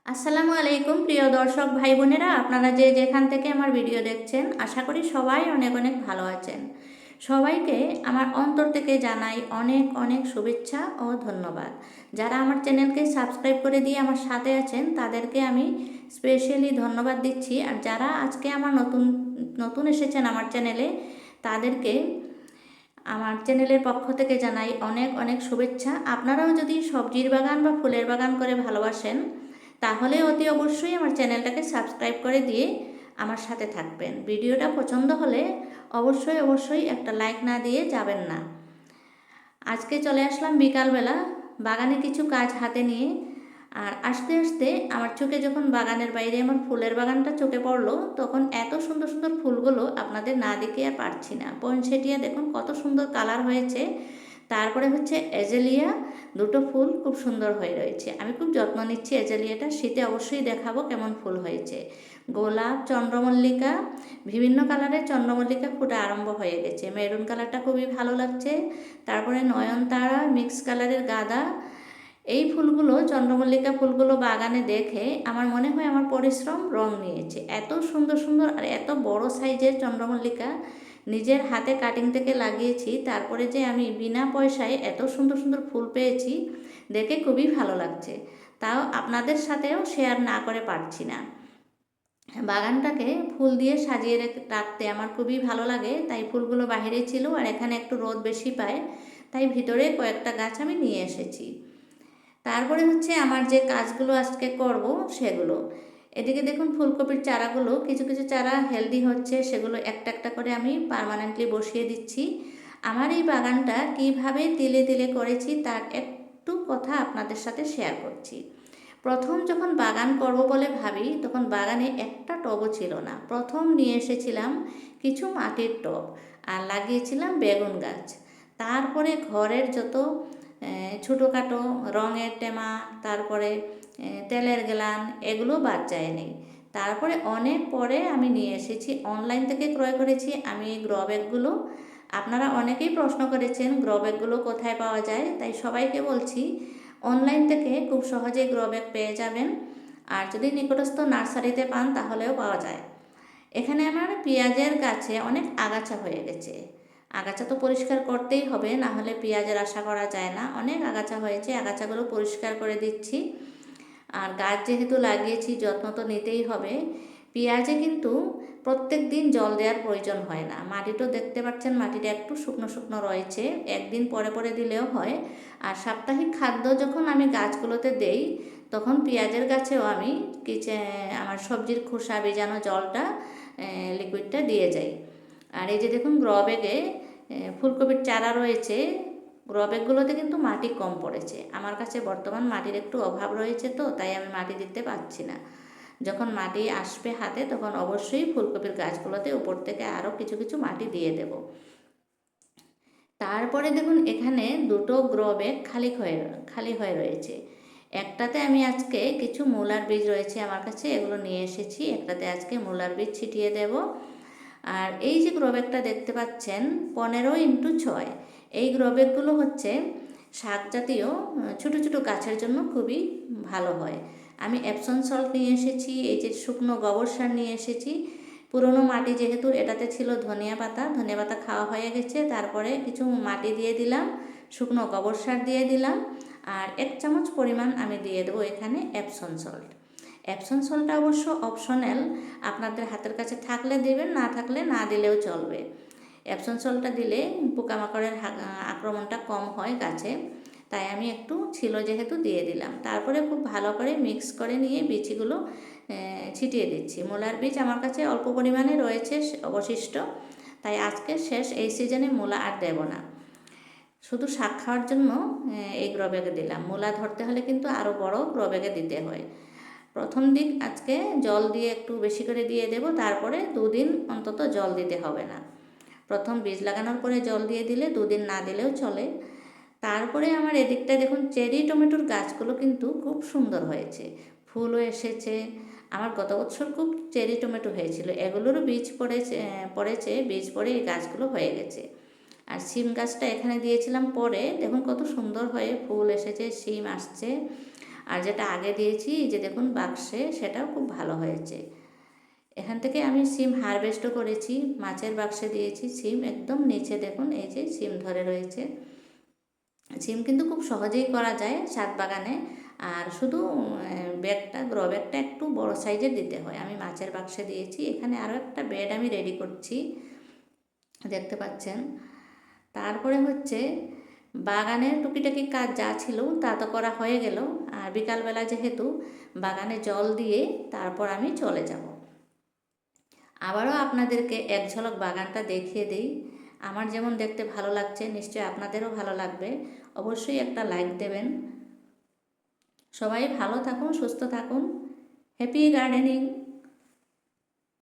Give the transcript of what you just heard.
আসসালামু আলাইকুম প্রিয় দর্শক ভাই বোনেরা, আপনারা যে যেখান থেকে আমার ভিডিও দেখছেন, আশা করি সবাই অনেক অনেক ভালো আছেন। সবাইকে আমার অন্তর থেকে জানাই অনেক অনেক শুভেচ্ছা ও ধন্যবাদ। যারা আমার চ্যানেলকে সাবস্ক্রাইব করে দিয়ে আমার সাথে আছেন তাদেরকে আমি স্পেশালি ধন্যবাদ দিচ্ছি। আর যারা আজকে আমার নতুন নতুন এসেছেন আমার চ্যানেলে, তাদেরকে আমার চ্যানেলের পক্ষ থেকে জানাই অনেক অনেক শুভেচ্ছা। আপনারাও যদি সবজির বাগান বা ফুলের বাগান করে ভালোবাসেন, তাহলে অতি অবশ্যই আমার চ্যানেলটাকে সাবস্ক্রাইব করে দিয়ে আমার সাথে থাকবেন। ভিডিওটা পছন্দ হলে অবশ্যই অবশ্যই একটা লাইক না দিয়ে যাবেন না। আজকে চলে আসলাম বিকালবেলা বাগানে কিছু কাজ হাতে নিয়ে। আর আস্তে আস্তে আমার চোখে যখন বাগানের বাইরে আমার ফুলের বাগানটা চোখে পড়লো, তখন এত সুন্দর সুন্দর ফুলগুলো আপনাদের না দেখে আর পারছি না। পয়েনসেটিয়া দেখুন কত সুন্দর কালার হয়েছে। তারপরে হচ্ছে এজেলিয়া, দুটো ফুল খুব সুন্দর হয়ে রয়েছে। আমি খুব যত্ন নিচ্ছি এজেলিয়াটা, শীতে অবশ্যই দেখাবো কেমন ফুল হয়েছে। গোলাপ, চন্দ্রমল্লিকা, বিভিন্ন কালারের চন্দ্রমল্লিকা ফুটে আরম্ভ হয়ে গেছে। মেরুন কালারটা খুবই ভালো লাগছে। তারপরে নয়নতারা, মিক্স কালারের গাঁদা, এই ফুলগুলো, চন্দ্রমল্লিকা ফুলগুলো বাগানে দেখে আমার মনে হয় আমার পরিশ্রম রং নিয়েছে। এত সুন্দর সুন্দর আর এত বড় সাইজের চন্দ্রমল্লিকা নিজের হাতে কাটিং থেকে লাগিয়েছি, তারপরে যে আমি বিনা পয়সায় এত সুন্দর সুন্দর ফুল পেয়েছি, দেখে খুবই ভালো লাগছে। তাও আপনাদের সাথেও শেয়ার না করে পারছি না। বাগানটাকে ফুল দিয়ে সাজিয়ে রাখতে আমার খুবই ভালো লাগে, তাই ফুলগুলো বাইরে ছিল আর এখানে একটু রোদ বেশি পায়, তাই ভিতরে কয়েকটা গাছ আমি নিয়ে এসেছি। তারপরে হচ্ছে আমার যে কাজগুলো আজকে করব সেগুলো। এদিকে দেখুন ফুলকপির চারাগুলো, কিছু কিছু চারা হেলদি হচ্ছে, সেগুলো একটা একটা করে আমি পার্মানেন্টলি বসিয়ে দিচ্ছি। আমার এই বাগানটা কিভাবে তিলে তিলে করেছি তার একটু কথা আপনাদের সাথে শেয়ার করছি। প্রথম যখন বাগান করব বলে ভাবি, তখন বাগানে একটা টবও ছিল না। প্রথম নিয়ে এসেছিলাম কিছু মাটির টব আর লাগিয়েছিলাম বেগুন গাছ। তারপরে ঘরের যত ছোটোখাটো রঙের টেমা, তারপরে তেলের গ্যালান, এগুলো বাদ যায়নি। তারপরে অনেক পরে আমি নিয়ে এসেছি, অনলাইন থেকে ক্রয় করেছি আমি এই গ্রো ব্যাগগুলো। আপনারা অনেকেই প্রশ্ন করেছেন গ্রো ব্যাগগুলো কোথায় পাওয়া যায়, তাই সবাইকে বলছি অনলাইন থেকে খুব সহজেই গ্রো ব্যাগ পেয়ে যাবেন। আর যদি নিকটস্থ নার্সারিতে পান তাহলেও পাওয়া যায়। এখানে আমার পেঁয়াজের গাছে অনেক আগাছা হয়ে গেছে। আগাছা তো পরিষ্কার করতেই হবে, না হলে পেঁয়াজের আশা করা যায় না। অনেক আগাছা হয়েছে, আগাছাগুলো পরিষ্কার করে দিচ্ছি। আর গাছ যেহেতু লাগিয়েছি, যত্ন তো নিতেই হবে। পেঁয়াজে কিন্তু প্রত্যেক দিন জল দেওয়ার প্রয়োজন হয় না। মাটিটাও দেখতে পাচ্ছেন, মাটিটা একটু শুকনো শুকনো রয়েছে, একদিন পরে পরে দিলেও হয়। আর সাপ্তাহিক খাদ্য যখন আমি গাছগুলোতে দেই, তখন পেঁয়াজের গাছেও আমি আমার সবজির খোসা ভেজানো জলটা, লিকুইডটা দিয়ে যাই। আর এই যে দেখুন গ্রো ব্যাগে ফুলকপির চারা রয়েছে। গ্রো ব্যাগগুলোতে কিন্তু মাটি কম পড়েছে। আমার কাছে বর্তমান মাটির একটু অভাব রয়েছে, তো তাই আমি মাটি দিতে পারছি না। যখন মাটি আসবে হাতে, তখন অবশ্যই ফুলকপির গাছগুলোতে উপর থেকে আরও কিছু কিছু মাটি দিয়ে দেব। তারপরে দেখুন এখানে দুটো গ্রো ব্যাগ খালি হয়ে রয়েছে। একটাতে আমি আজকে কিছু মূলার বীজ রয়েছে আমার কাছে, এগুলো নিয়ে এসেছি। একটাতে আজকে মূলার বীজ ছিটিয়ে দেব। আর এই যে গ্রো ব্যাগটা দেখতে পাচ্ছেন 15x6, এই গ্রো ব্যাগগুলো হচ্ছে শাক জাতীয় ছোটো ছোটো গাছের জন্য খুবই ভালো হয়। আমি এপসন সল্ট নিয়ে এসেছি, এই যে শুকনো গোবর সার নিয়ে এসেছি। পুরনো মাটি যেহেতু এটাতে ছিল ধনিয়া পাতা খাওয়া হয়ে গেছে, তারপরে কিছু মাটি দিয়ে দিলাম, শুকনো গোবর সার দিয়ে দিলাম, আর 1 চামচ পরিমাণ আমি দিয়ে দেবো এখানে এপসন সল্ট। এপসন সল্টটা অবশ্য অপশনাল, আপনাদের হাতের কাছে থাকলে দেবেন, না থাকলে না দিলেও চলবে। এপসন সল্টটা দিলে পোকামাকড়ের আক্রমণটা কম হয় গাছে, তাই আমি একটু ছিল যেহেতু দিয়ে দিলাম। তারপরে খুব ভালো করে মিক্স করে নিয়ে বীজগুলো ছিটিয়ে দিচ্ছি। মূলার বীজ আমার কাছে অল্প পরিমাণে রয়েছে অবশিষ্ট, তাই আজকে শেষ, এই সিজনে মূলা আর দেব না। শুধু শাক খাওয়ার জন্য এই গ্রো ব্যাগে দিলাম। মূলা ধরতে হলে কিন্তু আরও বড় গ্রো ব্যাগে দিতে হয়। প্রথম দিক আজকে জল দিয়ে একটু বেশি করে দিয়ে দেব, তারপরে 2 দিন অন্তত জল দিতে হবে না। প্রথম বীজ লাগানোর পরে জল দিয়ে দিলে 2 দিন না দিলেও চলে। তারপরে আমার এদিকটা দেখুন চেরি টমেটোর গাছগুলো কিন্তু খুব সুন্দর হয়েছে, ফুলও এসেছে। আমার গত বছর খুব চেরি টমেটো হয়েছিল, এগুলোরও বীজ পড়েছে, বীজ পড়ে এই গাছগুলো হয়ে গেছে। আর শিম গাছটা এখানে দিয়েছিলাম পরে, দেখুন কত সুন্দর হয়ে ফুল এসেছে, শিম আসছে। আর যেটা আগে দিয়েছি এই যে দেখুন বাক্সে, সেটাও খুব ভালো হয়েছে। এখান থেকে আমি সিম হারভেস্টও করেছি, মাছের বাক্সে দিয়েছি সিম, একদম নিচে দেখুন এই যে সিম ধরে রয়েছে। সিম কিন্তু খুব সহজেই করা যায় ছাদ বাগানে, আর শুধু ব্যাগটা, গ্রো ব্যাগটা একটু বড় সাইজের দিতে হয়। আমি মাছের বাক্সে দিয়েছি। এখানে আরও একটা বেড আমি রেডি করছি, দেখতে পাচ্ছেন। তারপরে হচ্ছে বাগানের টুকিটাকি কাজ যা ছিল তা তো করা হয়ে গেল, আর বিকালবেলা যেহেতু বাগানে জল দিয়ে তারপর আমি চলে যাব। আবারও আপনাদেরকে এক ঝলক বাগানটা দেখিয়ে দিই। আমার যেমন দেখতে ভালো লাগছে, নিশ্চয়ই আপনাদেরও ভালো লাগবে। অবশ্যই একটা লাইক দেবেন। সবাই ভালো থাকুন, সুস্থ থাকুন। Happy gardening.